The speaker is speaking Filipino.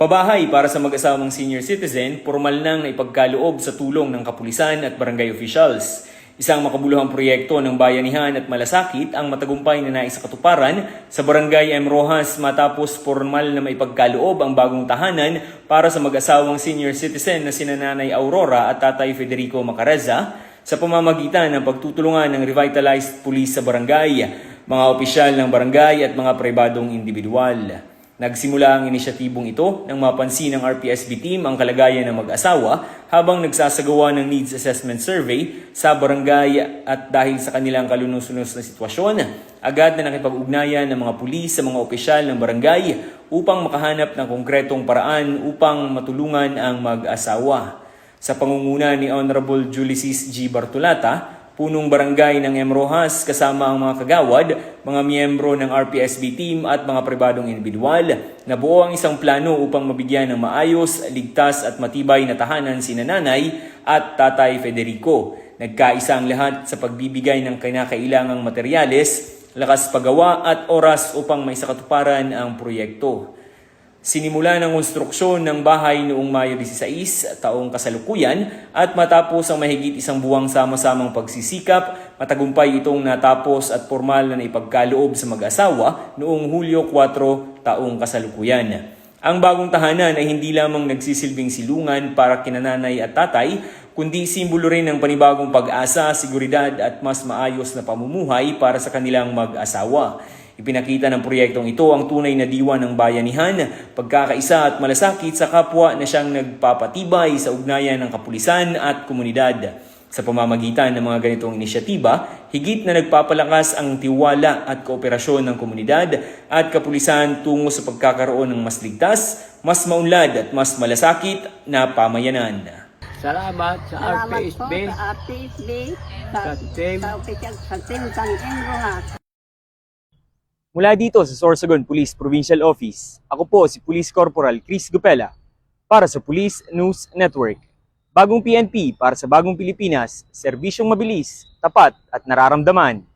Pabahay para sa mag-asawang senior citizen, formal nang naipagkaloob sa tulong ng kapulisan at barangay officials. Isang makabuluhang proyekto ng bayanihan at malasakit ang matagumpay na naisakatuparan sa barangay M. Rojas matapos formal na maipagkaloob ang bagong tahanan para sa mag-asawang senior citizen na sina Nanay Aurora at Tatay Federico Macareza sa pamamagitan ng pagtutulungan ng revitalized police sa barangay, mga opisyal ng barangay at mga pribadong individual. Nagsimula ang inisyatibong ito nang mapansin ng RPSB team ang kalagayan ng mag-asawa habang nagsasagawa ng needs assessment survey sa barangay at dahil sa kanilang kalunos-lunos na sitwasyon, agad na nakipag-ugnayan ng mga pulis sa mga opisyal ng barangay upang makahanap ng konkretong paraan upang matulungan ang mag-asawa. Sa pangunguna ni Honorable Julicis G. Bartolata, punong barangay ng M. Rojas kasama ang mga kagawad, mga miyembro ng RPSB team at mga pribadong individual, nabuo ang isang plano upang mabigyan ng maayos, ligtas at matibay na tahanan si Nanay at Tatay Federico. Nagkaisa ang lahat sa pagbibigay ng kinakailangang materyales, lakas paggawa at oras upang maisakatuparan ang proyekto. Sinimula ng konstruksyon ng bahay noong Mayo 16, taong kasalukuyan, at matapos ang mahigit isang buwang sama-samang pagsisikap, matagumpay itong natapos at formal na naipagkaloob sa mag-asawa noong Hulyo 4, taong kasalukuyan. Ang bagong tahanan ay hindi lamang nagsisilbing silungan para kina Nanay at Tatay, kundi simbolo rin ng panibagong pag-asa, seguridad at mas maayos na pamumuhay para sa kanilang mag-asawa. Ipinakita ng proyektong ito ang tunay na diwa ng bayanihan, pagkakaisa at malasakit sa kapwa na siyang nagpapatibay sa ugnayan ng kapulisan at komunidad. Sa pamamagitan ng mga ganitong inisyatiba, higit na nagpapalakas ang tiwala at kooperasyon ng komunidad at kapulisan tungo sa pagkakaroon ng mas ligtas, mas maunlad at mas malasakit na pamayanan. Salamat sa RPSB, po sa RPSB, sa team. sa team San M. Rojas. Mula dito sa Sorsogon Police Provincial Office, ako po si Police Corporal Chris Gupela para sa Police News Network. Bagong PNP para sa bagong Pilipinas, serbisyong mabilis, tapat at nararamdaman.